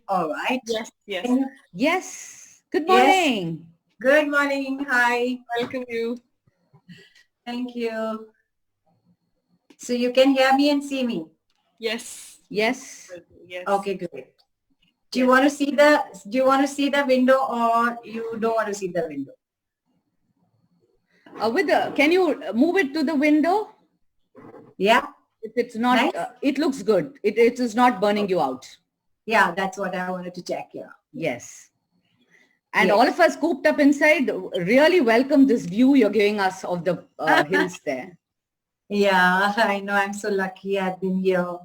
All right. Yes, yes. Yes. Good Yes. morning. Good morning. Hi. Welcome you. Thank you. So you can hear me and see me? Yes. Yes. Yes. Okay, great. Do you want to see the window or you don't want to see the window? Can you move it to the window? Yeah. If it's not, Nice. it looks good. It is not burning you out. Yeah, that's what I wanted to check. Yeah. Yes. And Yes. all of us cooped up inside really welcome this view you're giving us of the hills there. Yeah, I know. I'm so lucky. I've been here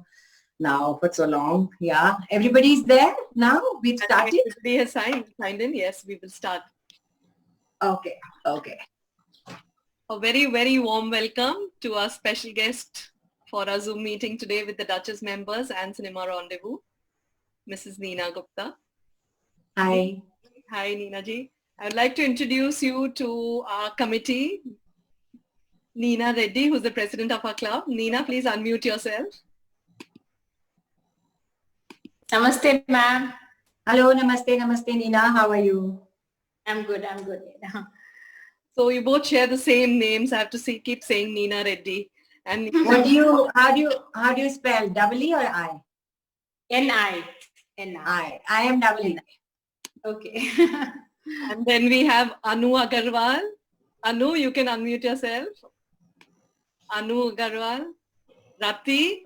now for so long. Yeah. Everybody's there now? We've started? Everybody has signed in. Yes, we will start. Okay. Okay. A very, very warm welcome to our special guest for our Zoom meeting today with the Duchess members and Cinema Rendezvous, Ms.Neena Gupta. Hi. Hi, Neena ji. I would like to introduce you to our committee, Neena Reddy, who's the president of our club. Neena, please unmute yourself. Namaste, ma'am. Hello, namaste, Neena. How are you? I'm good. So you both share the same names. I have to keep saying Neena Reddy. And How do you spell? Double E or I? N-I. I am double E. Okay. And then we have Anu Agarwal. Anu, you can unmute yourself. Anu Agarwal. Rati.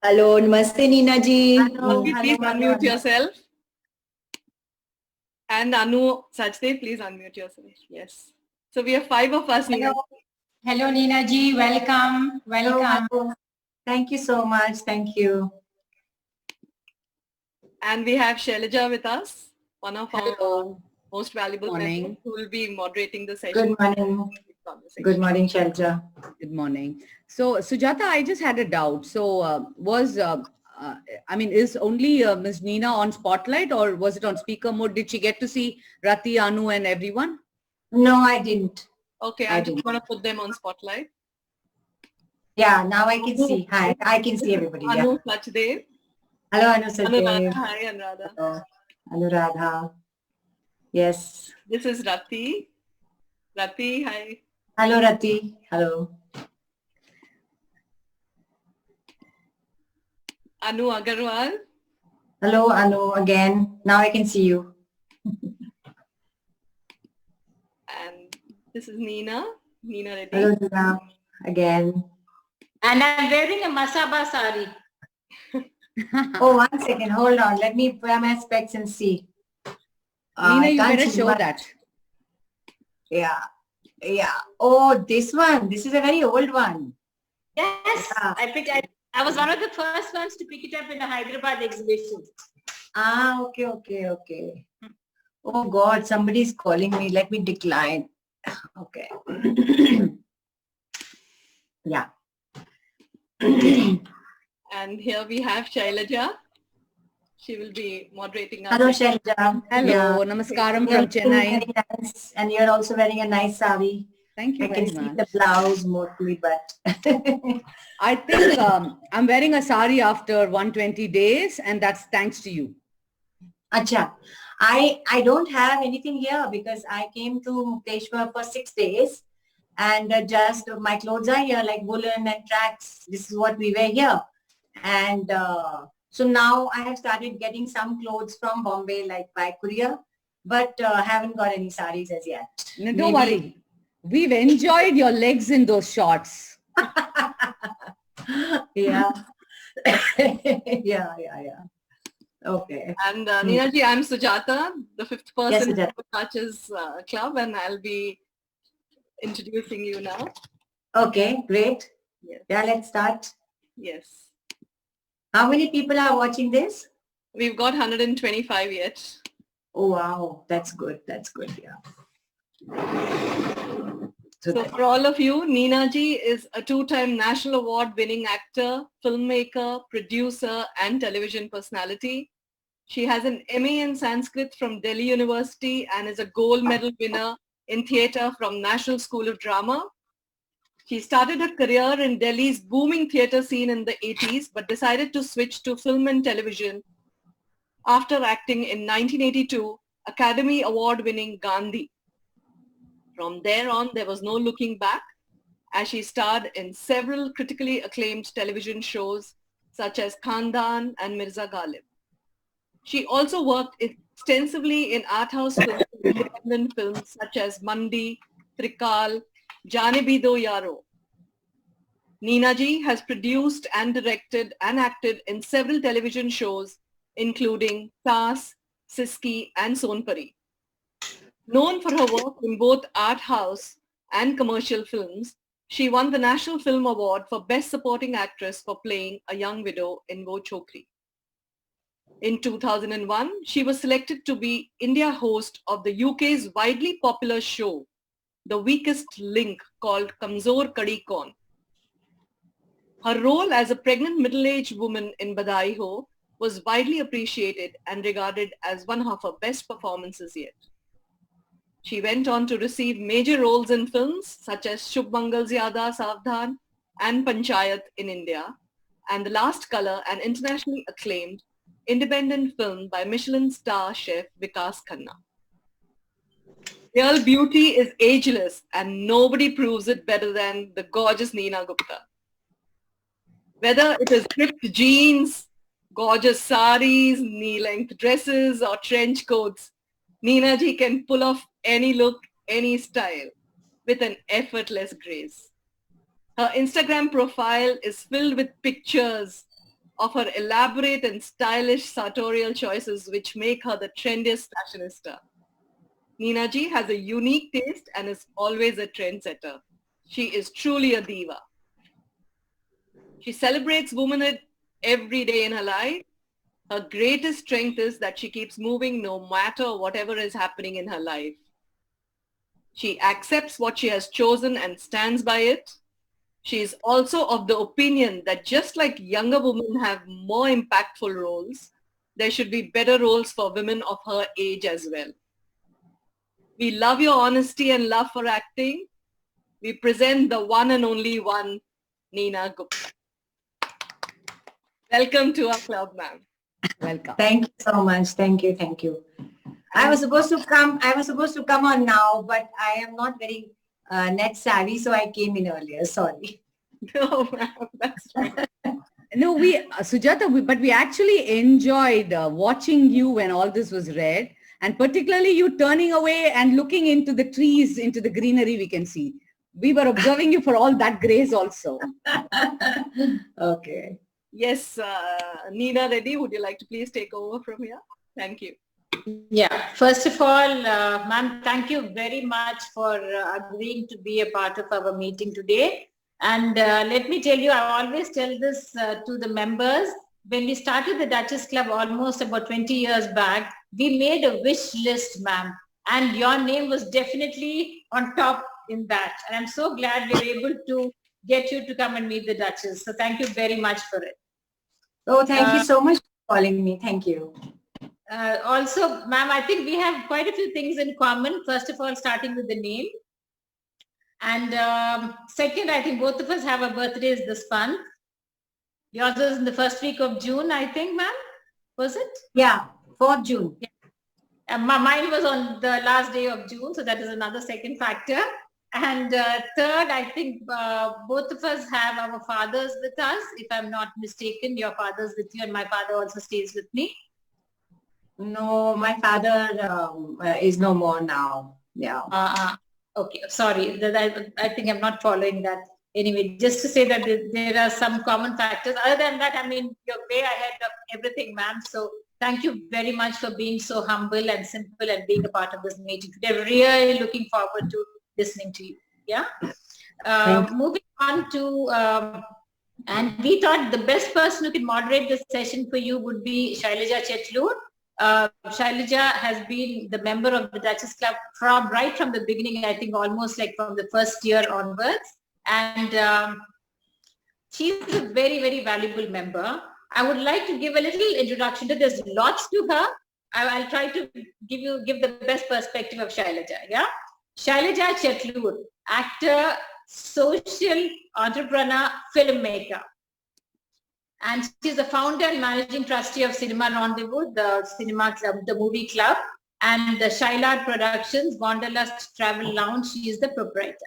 Hello, namaste Neena ji. Rati, please unmute yourself. And Anu Sajde, please unmute yourself. Yes. So we have 5 of us. Hello. Hello, Neena ji. Welcome. Hello. Thank you so much. Thank you. And we have Shailaja with us, one of our most valuable members who will be moderating the session. Good morning. Good morning, Shailaja. Good morning. So Sujata, I just had a doubt. So is only Ms. Neena on Spotlight or was it on speaker mode? Did she get to see Rati, Anu and everyone? No, I didn't. Okay, I'm just going to put them on Spotlight. Yeah, now I can see. Hi, I can see everybody. Anu Sajdev. Hello, Anu Sajdev. Hi, Anuradha. Hello, Anuradha. Yes. This is Rati. Rati, hi. Hello, Rati. Hello. Anu Agarwal. Hello, Anu, again. Now I can see you. And this is Neena Reddy. Hello, Neena, again. And I'm wearing a masaba sari. Oh, 1 second. Hold on. Let me wear my specs and see. Neena, you better show that. Yeah. Yeah. Oh, this one. This is a very old one. Yes. Yeah. I was one of the first ones to pick it up in the Hyderabad exhibition. Ah, okay. Oh God, somebody's calling me. Let me decline. Okay. Yeah. And here we have Shailaja. She will be moderating us. Hello, Shailaja. Hello, namaskaram from Chennai. Very nice. And you're also wearing a nice sari. Thank you very much. I can see the blouse mostly, but I think I'm wearing a sari after 120 days, and that's thanks to you. Acha. I don't have anything here because I came to Mukteshwar for 6 days and just my clothes are here like woolen and tracks. This is what we wear here. And so now I have started getting some clothes from Bombay like by courier, but haven't got any saris as yet. No, don't worry. We've enjoyed your legs in those shorts. Yeah. Yeah. Okay. And Neena ji, I'm Sujata, the 5th person Yes, in the Duchess club, and I'll be introducing you now. Okay, great. Yes. Yeah, let's start. Yes. How many people are watching this? We've got 125 yet. Oh, wow. That's good. Yeah. So for all of you, Neena ji is a 2-time National Award winning actor, filmmaker, producer and television personality. She has an MA in Sanskrit from Delhi University and is a gold medal winner in theatre from National School of Drama. She started her career in Delhi's booming theatre scene in the 80s but decided to switch to film and television after acting in 1982 Academy Award-winning Gandhi. From there on, there was no looking back, as she starred in several critically acclaimed television shows such as Khandan and Mirza Ghalib. She also worked extensively in art house films and independent films such as Mandi, Trikal, Jaane Bhi Do Yaro. Neena ji has produced and directed and acted in several television shows including Saas, Siski and Sonpari. Known for her work in both art house and commercial films, she won the National Film Award for Best Supporting Actress for playing a young widow in Wo Chokri. In 2001, she was selected to be India host of the UK's widely popular show, The Weakest Link, called Kamzor Kadi Kaun. Her role as a pregnant middle-aged woman in Badai Ho was widely appreciated and regarded as one of her best performances yet. She went on to receive major roles in films such as Shubh Mangal Zyada Savdhan and Panchayat in India, and The Last Color, an internationally acclaimed independent film by Michelin star chef Vikas Khanna. Real beauty is ageless, and nobody proves it better than the gorgeous Neena Gupta. Whether it is ripped jeans, gorgeous saris, knee-length dresses or trench coats, Neena ji can pull off any look, any style with an effortless grace. Her Instagram profile is filled with pictures of her elaborate and stylish sartorial choices which make her the trendiest fashionista. Neena ji has a unique taste and is always a trendsetter. She is truly a diva. She celebrates womanhood every day in her life. Her greatest strength is that she keeps moving no matter whatever is happening in her life. She accepts what she has chosen and stands by it. She is also of the opinion that just like younger women have more impactful roles, there should be better roles for women of her age as well. We love your honesty and love for acting. We present the one and only one, Neena Gupta. Welcome to our club, ma'am. Welcome. Thank you so much. Thank you. Thank you. I was supposed to come on now, but I am not very net savvy, so I came in earlier. Sorry. No, ma'am, that's right. No, Sujata, but we actually enjoyed watching you when all this was read, and particularly you turning away and looking into the trees, into the greenery we can see. We were observing you for all that grace also. Okay. Yes, Neena Reddy, would you like to please take over from here? Thank you. Yeah, first of all, ma'am, thank you very much for agreeing to be a part of our meeting today. And let me tell you, I always tell this to the members. When we started the Duchess Club almost about 20 years back, we made a wish list, ma'am. And your name was definitely on top in that. And I'm so glad we were able to get you to come and meet the Duchess. So thank you very much for it. Oh, thank you so much for calling me. Thank you. Also, ma'am, I think we have quite a few things in common. First of all, starting with the name. And second, I think both of us have our birthdays this month. Yours was in the first week of June, I think, ma'am. Was it? Yeah, 4th June. Yeah. And mine was on the last day of June, so that is another second factor. And third, I think both of us have our fathers with us. If I'm not mistaken, your father's with you and my father also stays with me. No, my father is no more now. Yeah. Okay, sorry. I think I'm not following that. Anyway, just to say that there are some common factors. Other than that, I mean, you're way ahead of everything, ma'am. So thank you very much for being so humble and simple and being a part of this meeting. They're really looking forward to listening to you. Yeah. Moving on to, and we thought the best person who can moderate this session for you would be Shylaja Chetlur. Shylaja has been the member of the Duchess Club right from the beginning, I think almost like from the first year onwards. And she's a very, very valuable member. I would like to give a little introduction to this. There's lots to her. I'll try to give the best perspective of Shylaja. Yeah, Shylaja Chetlur, actor, social entrepreneur, filmmaker. And she is the founder and managing trustee of Cinema Rendezvous, the cinema club, the movie club, and the Shylaja Productions, Wanderlust Travel Lounge. She is the proprietor.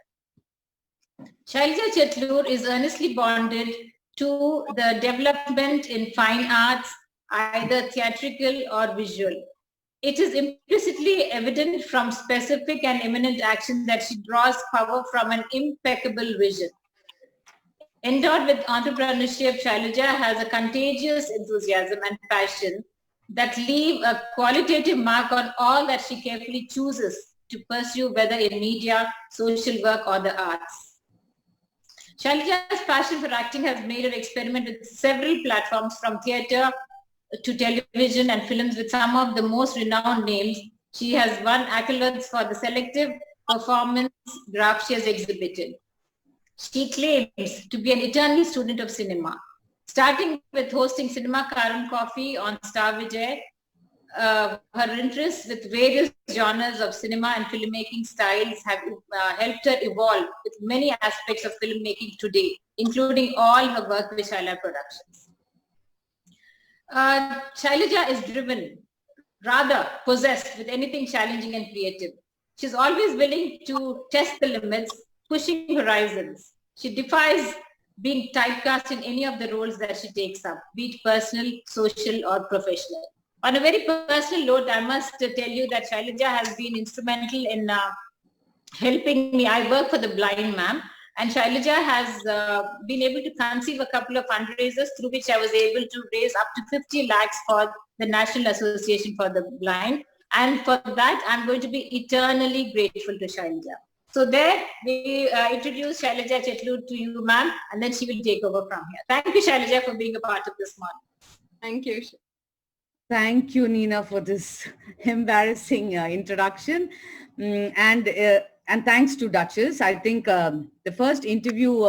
Ms.Shylaja Chetlur is earnestly bonded to the development in fine arts, either theatrical or visual. It is implicitly evident from specific and imminent action that she draws power from an impeccable vision. Endowed with entrepreneurship, Ms.Shylaja has a contagious enthusiasm and passion that leave a qualitative mark on all that she carefully chooses to pursue, whether in media, social work, or the arts. Ms.Shylaja's passion for acting has made her experiment with several platforms, from theatre to television and films with some of the most renowned names. She has won accolades for the selective performance graft she has exhibited. She claims to be an eternal student of cinema, starting with hosting Cinema Karan Coffee on Star Vijay. Her interests with various genres of cinema and filmmaking styles have helped her evolve with many aspects of filmmaking today, including all her work with Shylaja Productions. Ms.Shylaja is driven, rather possessed with anything challenging and creative. She's always willing to test the limits, pushing horizons. She defies being typecast in any of the roles that she takes up, be it personal, social, or professional. On a very personal note, I must tell you that Ms.Shylaja has been instrumental in helping me. I work for the blind, ma'am, and Ms.Shylaja has been able to conceive a couple of fundraisers through which I was able to raise up to 50 lakhs for the National Association for the Blind. And for that, I'm going to be eternally grateful to Ms.Shylaja. So there, we introduce Ms.Shylaja Chetlur to you, ma'am, and then she will take over from here. Thank you, Ms.Shylaja, for being a part of this morning. Thank you. Thank you, Neena, for this embarrassing introduction. And thanks to Duchess. I think the first interview,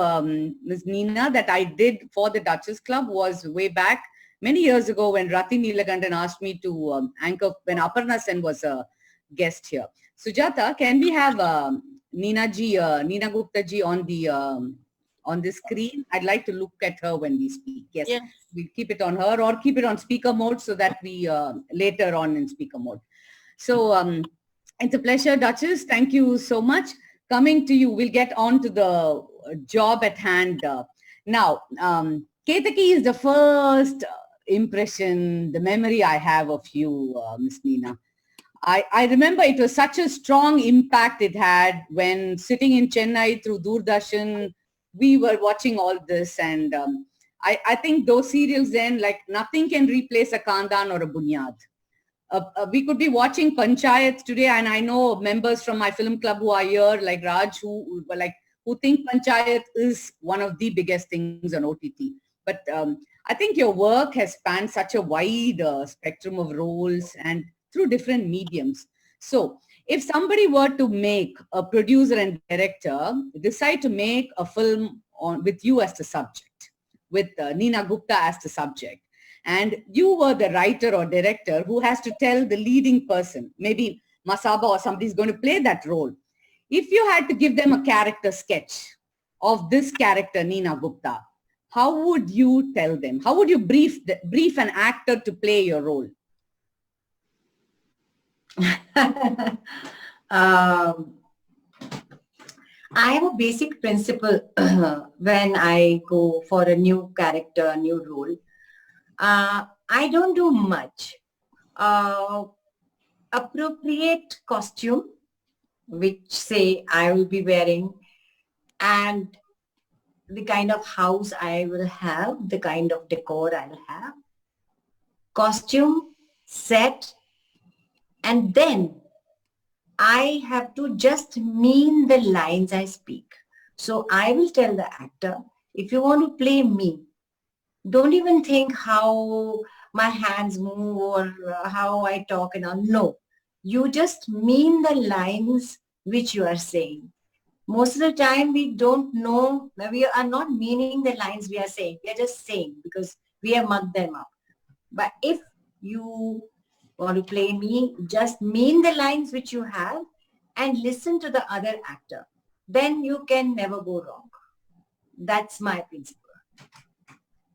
Ms. Neena, that I did for the Duchess Club was way back many years ago when Rati Neelakandan asked me to anchor when Aparna Sen was a guest here. Sujata, can we have Neena Gupta ji on the screen? I'd like to look at her when we speak. Yes. Yeah. We'll keep it on her or keep it on speaker mode so that we later on in speaker mode. So it's a pleasure, Duchess. Thank you so much. Coming to you, we'll get on to the job at hand. Now, Ketaki is the first impression, the memory I have of you, Ms. Neena. I remember it was such a strong impact it had when sitting in Chennai through Doordarshan, we were watching all this, and I think those serials then, like nothing can replace a Kandan or a Bunyad. We could be watching Panchayat today, and I know members from my film club who are here, like Raj, who think Panchayat is one of the biggest things on OTT. But I think your work has spanned such a wide spectrum of roles and through different mediums. So if somebody were to make, a producer and director, decide to make a film with you as the subject, with Neena Gupta as the subject, and you were the writer or director who has to tell the leading person, maybe Masaba or somebody is going to play that role. If you had to give them a character sketch of this character, Neena Gupta, how would you tell them? How would you brief an actor to play your role? I have a basic principle when I go for a new character, a new role. I don't do much. Appropriate costume, which say I will be wearing, and the kind of house I will have, the kind of decor I will have, costume, set, and then I have to just mean the lines I speak. So I will tell the actor, if you want to play me, don't even think how my hands move or how I talk and all. No, you just mean the lines which you are saying. Most of the time we don't know, we are not meaning the lines we are saying. We are just saying because we have mugged them up. But if you want to play me, just mean the lines which you have and listen to the other actor. Then you can never go wrong. That's my principle.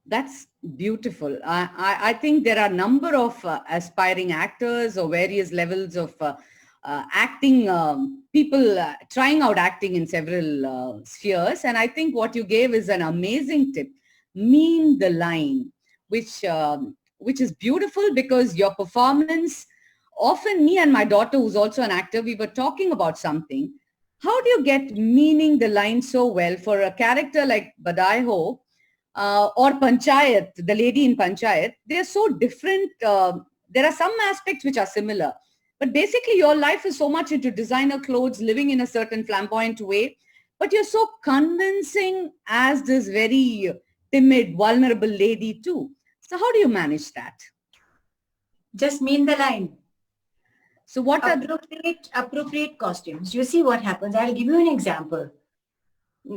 That's beautiful. I think there are a number of aspiring actors or various levels of acting, people trying out acting in several spheres. And I think what you gave is an amazing tip. Mean the line, which is beautiful because your performance, often me and my daughter, who's also an actor, we were talking about something. How do you get meaning the line so well for a character like Badai or Panchayat, the lady in Panchayat? They're so different. There are some aspects which are similar, but basically your life is so much into designer clothes, living in a certain flamboyant way, but you're so convincing as this very timid, vulnerable lady too. So how do you manage that? Just mean the line. So what are Appropriate costumes. You see what happens. I'll give you an example.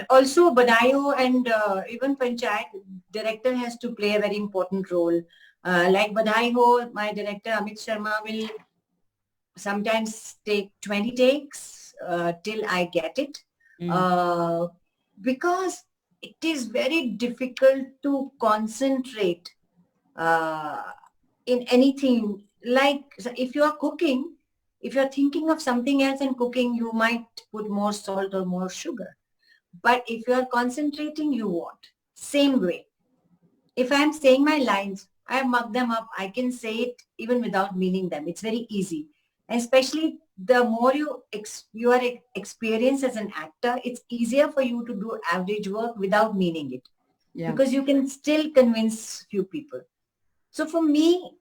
Also, Badayo and even Panchayat, director has to play a very important role. Like Badayo, my director Amit Sharma will sometimes take 20 takes till I get it. Because it is very difficult to concentrate in anything. Like if you are cooking, if you're thinking of something else in cooking, you might put more salt or more sugar. But if you are concentrating, you won't. Same way. If I'm saying my lines, I mug them up. I can say it even without meaning them. It's very easy. And especially the more you are experienced as an actor, it's easier for you to do average work without meaning it. Yeah. Because you can still convince few people. So for me,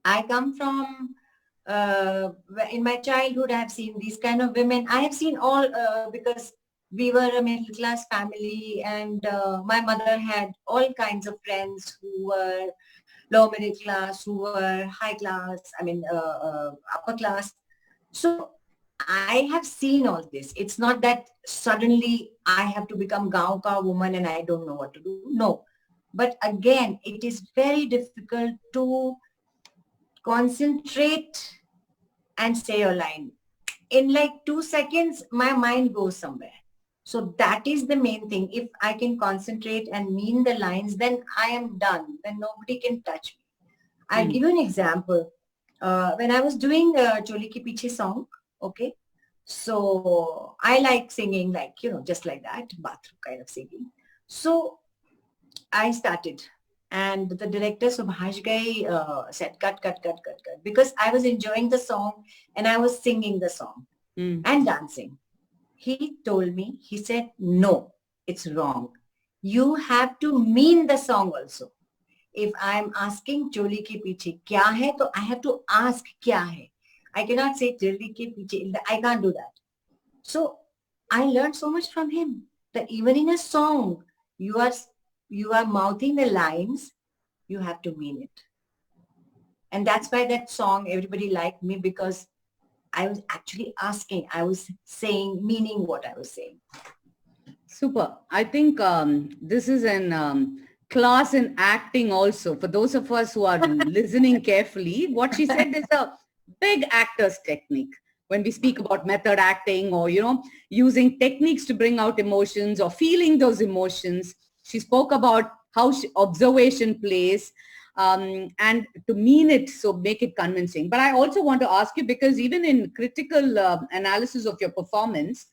I come from, in my childhood, I have seen these kind of women. I have seen all, because we were a middle class family, and my mother had all kinds of friends who were low middle class, who were high class, upper class. So I have seen all this. It's not that suddenly I have to become gaon ka woman and I don't know what to do. No. But again, it is very difficult to concentrate and say your line. In like 2 seconds, my mind goes somewhere. So that is the main thing. If I can concentrate and mean the lines, then I am done. Then nobody can touch me. I'll give you an example. When I was doing Choli Ki Piche song, okay, so I like singing like, just like that, bathroom kind of singing. So I started. And the director, Subhash Gai, said, cut, because I was enjoying the song and I was singing the song and dancing. He told me, he said, no, it's wrong. You have to mean the song also. If I'm asking Choli Ke Piche kya hai, so I have to ask kya hai. I cannot say Choli Ke Piche. I can't do that. So I learned so much from him that even in a song, you are mouthing the lines, you have to mean it. And that's why that song, everybody liked me, because I was actually asking, I was saying, meaning what I was saying. Super. I think this is an class in acting also. For those of us who are listening carefully, what she said is a big actor's technique. When we speak about method acting or, using techniques to bring out emotions or feeling those emotions, she spoke about how observation plays and to mean it, so make it convincing. But I also want to ask you, because even in critical analysis of your performance,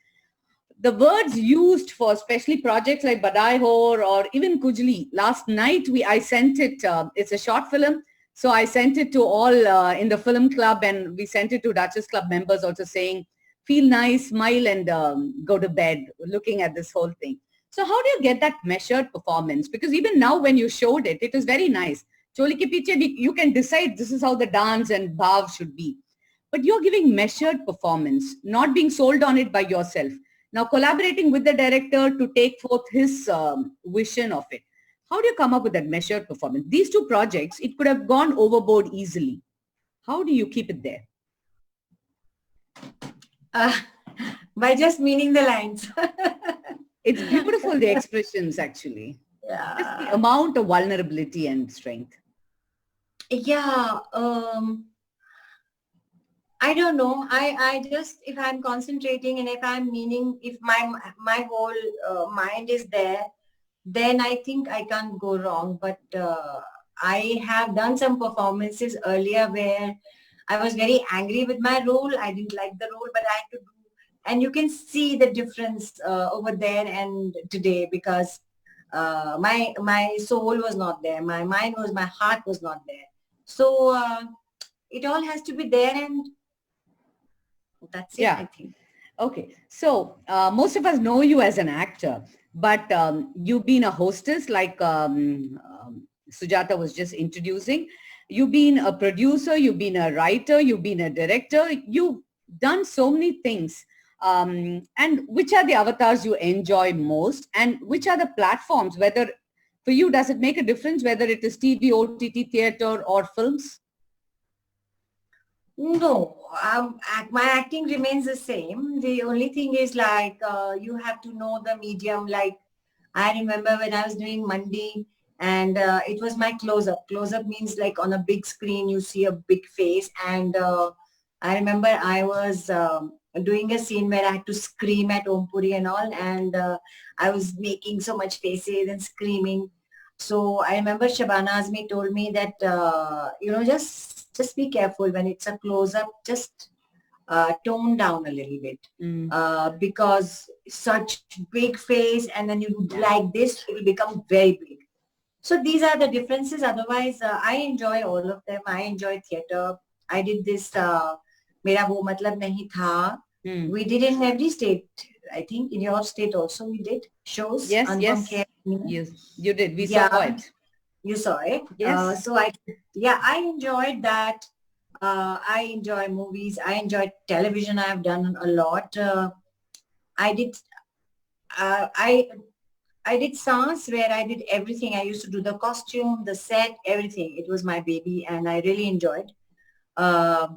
the words used for especially projects like Badai Ho or even Kujli, last night I sent it, it's a short film, so I sent it to all in the film club, and we sent it to Duchess Club members also saying, feel nice, smile, and go to bed looking at this whole thing. So how do you get that measured performance? Because even now when you showed it, it was very nice. Choli Ke Piche, you can decide this is how the dance and bhav should be. But you're giving measured performance, not being sold on it by yourself. Now collaborating with the director to take forth his vision of it. How do you come up with that measured performance? These two projects, it could have gone overboard easily. How do you keep it there? By just meaning the lines. It's beautiful, the expressions actually. Yeah. Just the amount of vulnerability and strength. Yeah. I don't know. I just, if I'm concentrating and if I'm meaning, if my whole mind is there, then I think I can't go wrong. But I have done some performances earlier where I was very angry with my role. I didn't like the role, but I had to do, and you can see the difference over there and today, because my soul was not there, my mind was, my heart was not there. So it all has to be there, and that's it, Yeah. I think. Okay. So most of us know you as an actor, but you've been a hostess like Sujata was just introducing. You've been a producer, you've been a writer, you've been a director. You've done so many things. And which are the avatars you enjoy most? And which are the platforms, whether for you, does it make a difference whether it is TV, OTT, theater or films? No, my acting remains the same. The only thing is like you have to know the medium. Like I remember when I was doing Mandi, and it was my close-up. Close-up means like on a big screen you see a big face. And I remember I was doing a scene where I had to scream at Ompuri and all, and I was making so much faces and screaming. So I remember Shabana Azmi told me that just be careful when it's a close-up. Just tone down a little bit, because such big face, and then you like this, it will become very big. So these are the differences. Otherwise, I enjoy all of them. I enjoy theater. I did this Mera Wo Matlab Nahi Tha. We did in every state. I think in your state also we did shows. Yes, Anupam yes. Kher. Yes, you did. We Yeah, saw it. you saw it. Yes. So I enjoyed that. I enjoy movies. I enjoy television. I've done a lot. I did. I did Sans, where I did everything. I used to do the costume, the set, everything. It was my baby, and I really enjoyed. Uh,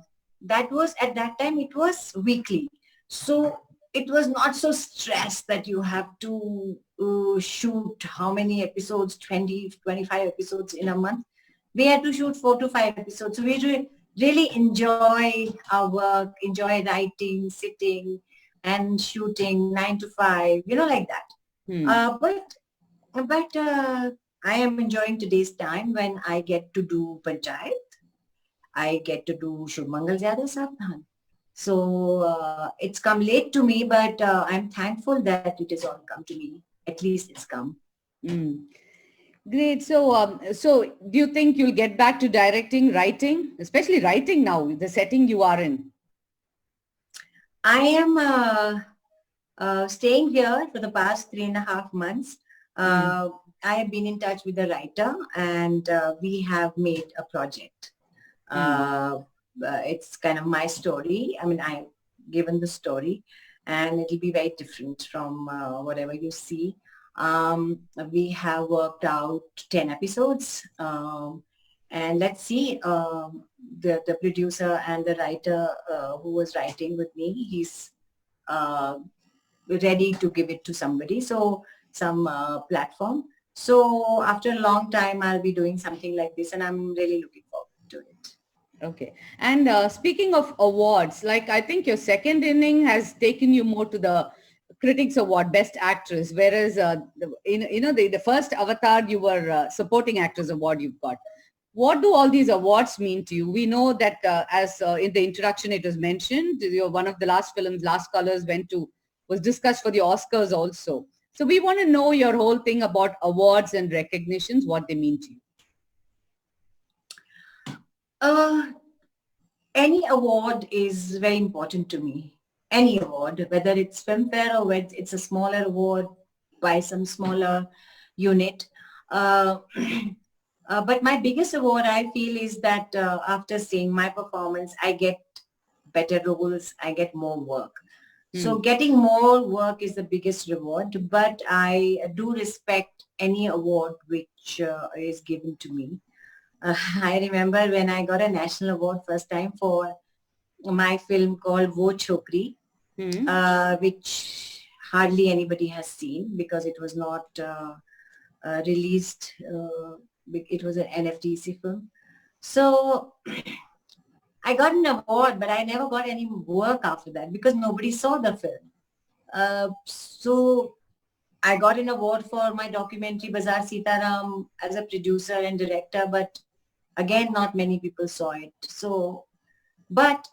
that was at that time. It was weekly, so it was not so stressed that you have to shoot how many episodes, 20, 25 episodes in a month. We had to shoot 4 to 5 episodes. So we really enjoy our work, enjoy writing, sitting and shooting 9 to 5, like that. But I am enjoying today's time when I get to do Panchayat. I get to do Shubh Mangal Zyada Savdhan. So it's come late to me, but I'm thankful that it has all come to me. At least it's come. Great. So do you think you'll get back to directing, writing, especially writing now, the setting you are in? I am staying here for the past 3.5 months. I have been in touch with the writer, and we have made a project. It's kind of my story. I mean, I've given the story, and it'll be very different from whatever you see. We have worked out 10 episodes, and let's see. The producer and the writer who was writing with me, he's ready to give it to somebody, so some platform. So after a long time, I'll be doing something like this, and I'm really looking forward to it. Okay. And speaking of awards, like I think your second inning has taken you more to the Critics Award, Best Actress, whereas the first Avatar, you were Supporting Actress Award you've got. What do all these awards mean to you? We know that as in the introduction it was mentioned, one of the last films, Last Colors, was discussed for the Oscars also. So we want to know your whole thing about awards and recognitions, what they mean to you. Any award is very important to me. Any award, whether it's Filmfare or whether it's a smaller award by some smaller unit. But my biggest award, I feel, is that after seeing my performance, I get better roles, I get more work. So getting more work is the biggest reward, but I do respect any award which is given to me. I remember when I got a national award first time for my film called Wo Chokri, which hardly anybody has seen because it was not released. It was an NFDC film. So I got an award, but I never got any work after that because nobody saw the film. So I got an award for my documentary Bazaar Sitaram as a producer and director, but again, not many people saw it. So, but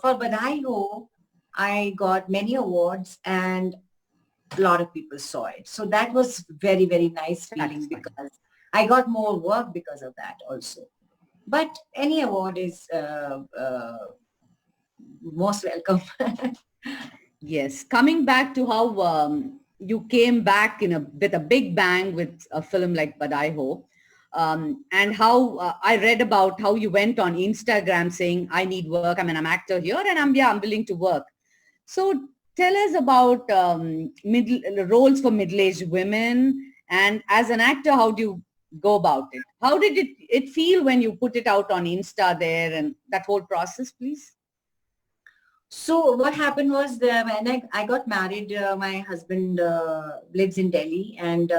for Badai Ho, I got many awards and a lot of people saw it. So that was very, very nice feeling because I got more work because of that also. But any award is most welcome. Yes, coming back to how you came back with a big bang with a film like Badai Ho, and how I read about how you went on Instagram saying, I need work, I'm an actor here and I'm willing to work. So tell us about roles for middle-aged women, and as an actor, how do you go about it? How did it feel when you put it out on Insta there and that whole process, please? So what happened was when I got married, my husband lives in Delhi, and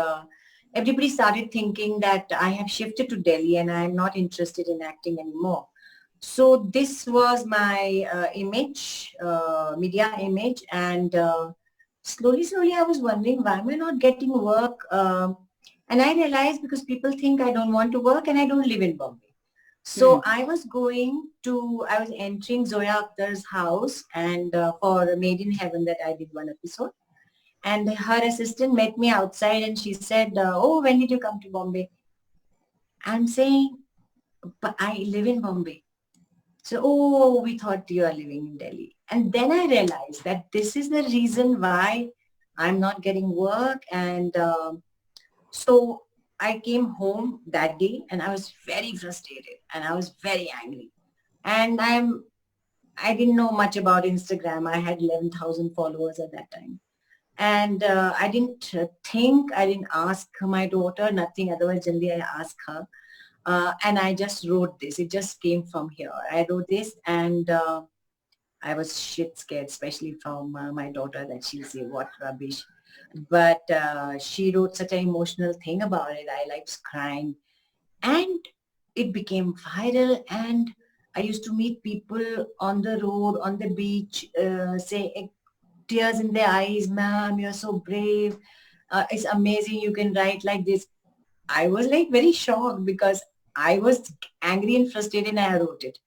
everybody started thinking that I have shifted to Delhi and I'm not interested in acting anymore. So this was my image, media image, and slowly I was wondering, why am I not getting work? And I realized because people think I don't want to work and I don't live in Bombay. So I was entering Zoya Akhtar's house and for Made in Heaven that I did one episode. And her assistant met me outside and she said, oh, when did you come to Bombay? I'm saying, but I live in Bombay. So, oh, we thought you are living in Delhi. And then I realized that this is the reason why I'm not getting work. And so I came home that day and I was very frustrated and I was very angry. And I didn't know much about Instagram. I had 11,000 followers at that time. And I didn't I didn't ask my daughter, nothing. Otherwise, generally I ask her. And I just wrote this. It just came from here. I wrote this and I was shit scared, especially from my daughter that she'll say, what rubbish. But she wrote such an emotional thing about it. I liked crying. And it became viral. And I used to meet people on the road, on the beach, say, tears in their eyes, ma'am, you're so brave. It's amazing you can write like this. I was like very shocked because I was angry and frustrated and I wrote it.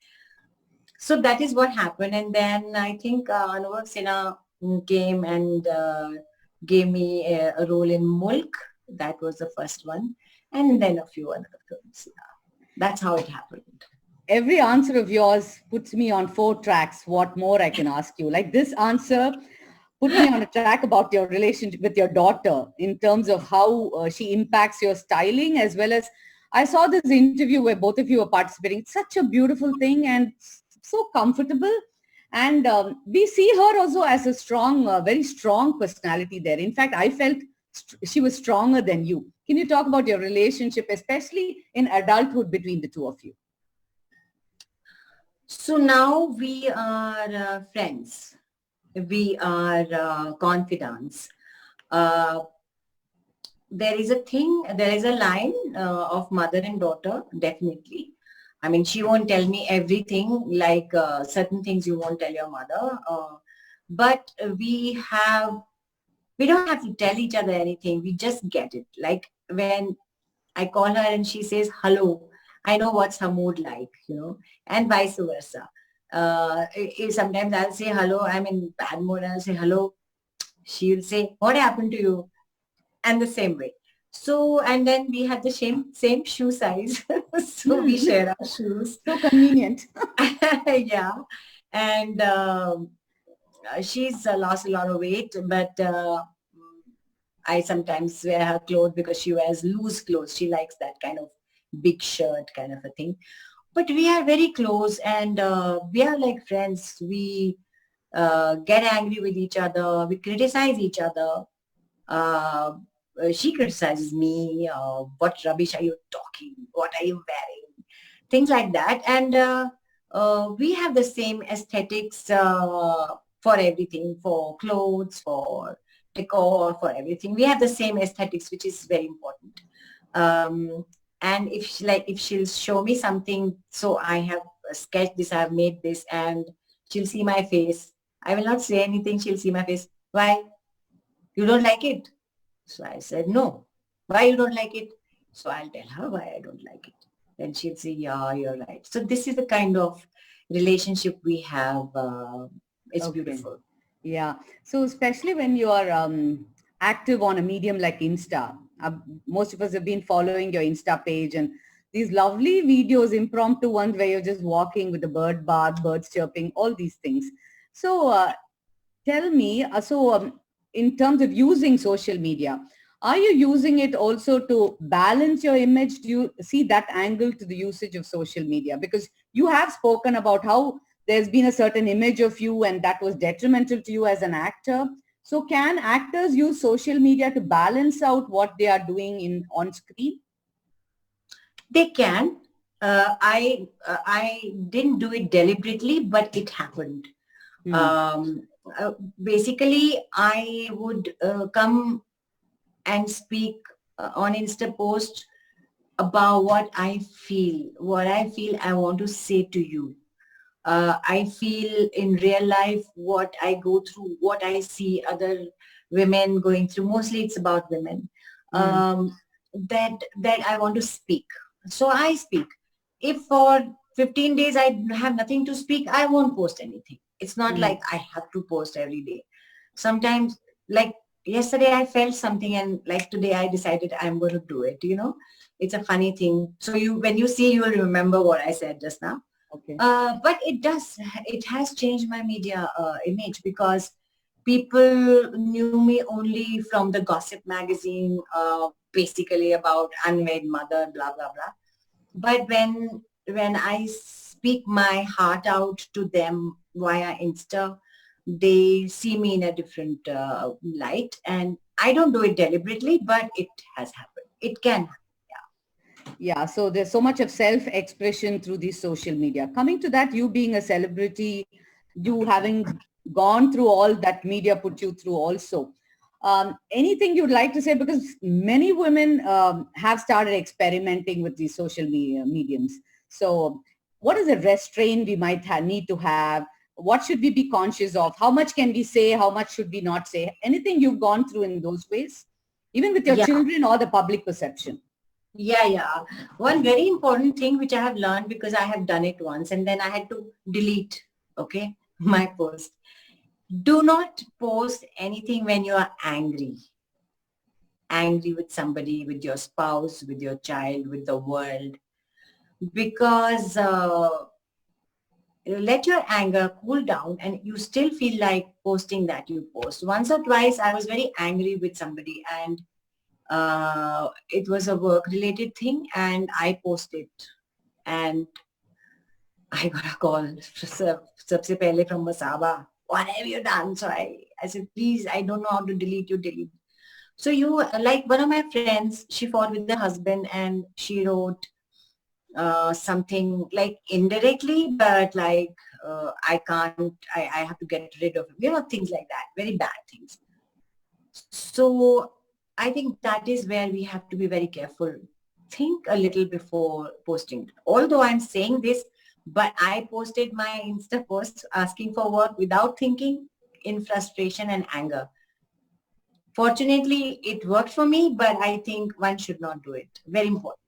So that is what happened. And then I think Anubhav Sinha came and gave me a role in Mulk. That was the first one. And then a few other films. Yeah. That's how it happened. Every answer of yours puts me on 4 tracks. What more I can ask you? Like this answer put me on a track about your relationship with your daughter in terms of how she impacts your styling, as well as I saw this interview where both of you were participating. It's such a beautiful thing and so comfortable. And we see her also as a strong, very strong personality there. In fact, I felt she was stronger than you. Can you talk about your relationship, especially in adulthood between the two of you? So now we are friends. We are confidants. There is a line of mother and daughter, definitely. I mean, she won't tell me everything, like certain things you won't tell your mother. But we don't have to tell each other anything. We just get it. Like when I call her and she says, hello, I know what's her mood like, and vice versa. Sometimes I'll say, hello, I'm in bad mood. I'll say, hello. She'll say, what happened to you? And the same way. So, and then we have the same shoe size. So we share our shoes. So convenient. Yeah. And she's lost a lot of weight, but I sometimes wear her clothes because she wears loose clothes. She likes that kind of big shirt kind of a thing. But we are very close and we are like friends. We get angry with each other. We criticize each other. She criticizes me. What rubbish are you talking? What are you wearing? Things like that. And we have the same aesthetics for everything, for clothes, for decor, for everything. We have the same aesthetics, which is very important. And if she'll show me something, so I have sketched this, I've made this, and she'll see my face. I will not say anything. She'll see my face. Why? You don't like it? So I said, no. Why you don't like it? So I'll tell her why I don't like it. Then she'll say, yeah, you're right. So this is the kind of relationship we have. It's Okay. beautiful. Yeah. So especially when you are active on a medium like Insta, most of us have been following your Insta page and these lovely videos, impromptu ones where you're just walking with the bird bath, birds chirping, all these things. So tell me, in terms of using social media, are you using it also to balance your image? Do you see that angle to the usage of social media? Because you have spoken about how there's been a certain image of you and that was detrimental to you as an actor. So can actors use social media to balance out what they are doing in on screen? They can. I didn't do it deliberately, but it happened. Hmm. Um, Basically, I would come and speak on Insta post about what I feel I want to say to you. I feel in real life what I go through, what I see other women going through. Mostly it's about women. Hmm. That I want to speak. So I speak. If for 15 days I have nothing to speak, I won't post anything. It's not Hmm. like I have to post every day. Sometimes, like yesterday, I felt something, and like today, I decided I'm going to do it. It's a funny thing. So when you see, you will remember what I said just now. Okay. But it has changed my media image because people knew me only from the gossip magazine, basically about unmarried mother, blah, blah, blah. But when I speak my heart out to them via Insta, they see me in a different light. And I don't do it deliberately, but it has happened. It can happen. Yeah, so there's so much of self-expression through the social media. Coming to that, you being a celebrity, you having gone through all that media put you through also. Anything you'd like to say? Because many women have started experimenting with these social media mediums. So what is the restraint we might need to have? What should we be conscious of? How much can we say? How much should we not say? Anything you've gone through in those ways? Even with your Yeah. children or the public perception? Yeah, yeah. One very important thing which I have learned because I have done it once and then I had to delete, okay, my post. Do not post anything when you are angry. Angry with somebody, with your spouse, with your child, with the world. Because let your anger cool down and you still feel like posting that you post. Once or twice I was very angry with somebody and it was a work related thing and I posted and I got a call सबसे पहले from Masaba. What have you done? So I said, please, I don't know how to delete you, delete. So like one of my friends, she fought with her husband and she wrote something like indirectly, but like I have to get rid of him. Things like that, very bad things. So I think that is where we have to be very careful. Think a little before posting. Although I'm saying this, but I posted my Insta post asking for work without thinking in frustration and anger. Fortunately, it worked for me, but I think one should not do it. Very important.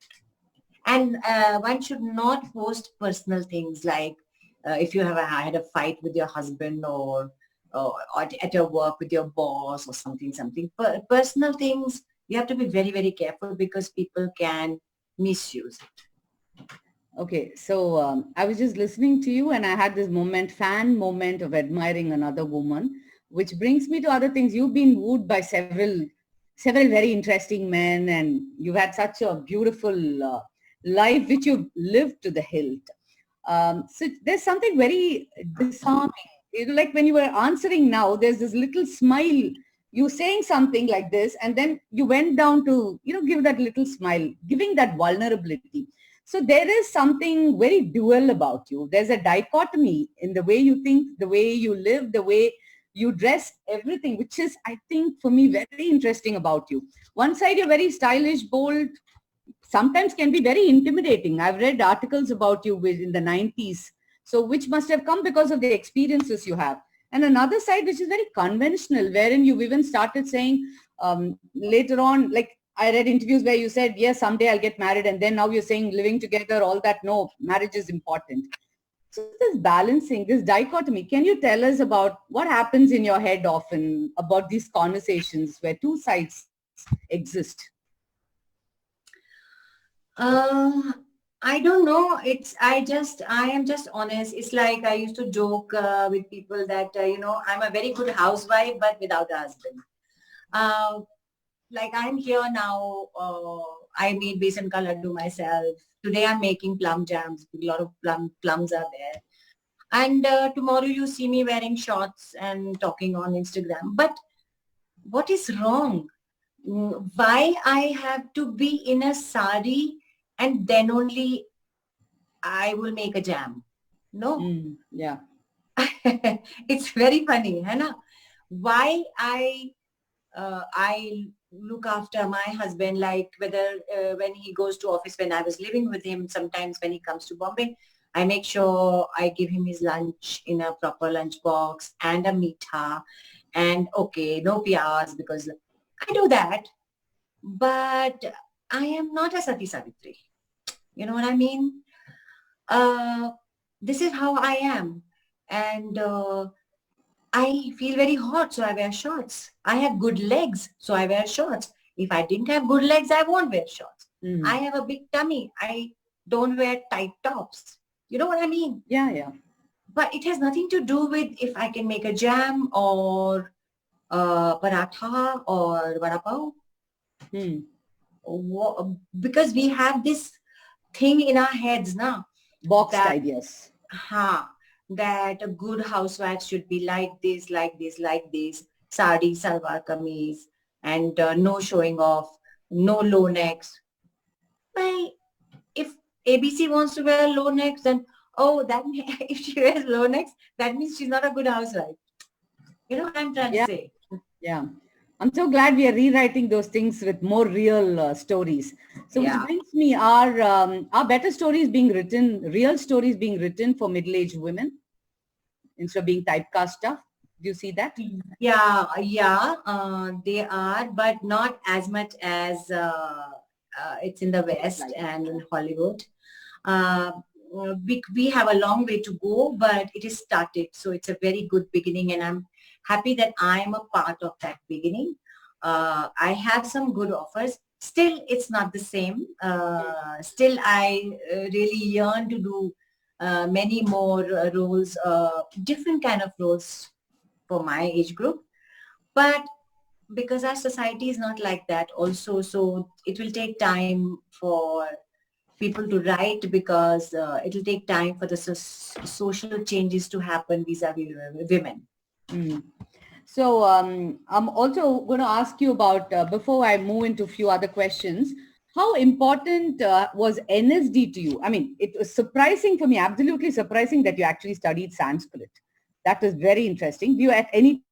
And one should not post personal things like if you have had a fight with your husband or at your work with your boss or something. Personal things, you have to be very, very careful because people can misuse it. Okay, so I was just listening to you and I had this fan moment of admiring another woman, which brings me to other things. You've been wooed by several very interesting men and you've had such a beautiful life which you've lived to the hilt. So there's something very disarming. Like when you were answering now, there's this little smile. You saying something like this and then you went down to, give that little smile, giving that vulnerability. So there is something very dual about you. There's a dichotomy in the way you think, the way you live, the way you dress, everything, which is, I think, for me, very interesting about you. One side, you're very stylish, bold, sometimes can be very intimidating. I've read articles about you in the 90s, so which must have come because of the experiences you have. And another side, which is very conventional, wherein you've even started saying, later on, like I read interviews where you said, yes, someday I'll get married. And then now you're saying living together, all that. No, marriage is important. So this balancing, this dichotomy, can you tell us about what happens in your head often about these conversations where two sides exist? I don't know. I am just honest. It's like I used to joke with people that, I'm a very good housewife, but without a husband. Uh, like I'm here now, I made besan ka laddu myself. Today I'm making plum jams. A lot of plums are there. And tomorrow you see me wearing shorts and talking on Instagram. But what is wrong? Why I have to be in a sari and then only I will make a jam? No. Yeah. It's very funny, है ना? Why I look after my husband, like whether when he goes to office, when I was living with him, sometimes when he comes to Bombay, I make sure I give him his lunch in a proper lunch box and a meetha and okay, no piyaz because I do that. But I am not a Sati Savitri. You know what I mean? This is how I am. And I feel very hot, so I wear shorts. I have good legs, so I wear shorts. If I didn't have good legs, I won't wear shorts. I have a big tummy. I don't wear tight tops. You know what I mean? Yeah, yeah. But it has nothing to do with if I can make a jam or paratha or vada pav. Because we have this thing in our heads now. Boxed ideas. That a good housewife should be like this, like this, like this. Sari, salwar kameez, and no showing off, no low necks. Well, if ABC wants to wear low necks, then if she wears low necks, that means she's not a good housewife. You know what I'm trying to say? Yeah. I'm so glad we are rewriting those things with more real stories. So which brings me our better stories being written, real stories being written for middle-aged women instead of being typecast stuff. Do you see that? Yeah, they are, but not as much as it's in the West and in Hollywood. We have a long way to go, but it is started. So it's a very good beginning, and I'm happy that I'm a part of that beginning. I have some good offers. Still, it's not the same. Still, I really yearn to do many more roles, different kind of roles for my age group. But because our society is not like that also, so it will take time for people to write because it will take time for the social changes to happen vis-a-vis women. So I'm also going to ask you about, before I move into a few other questions, how important was NSD to you? I mean, it was surprising for me, absolutely surprising that you actually studied Sanskrit. That was very interesting. Do you at any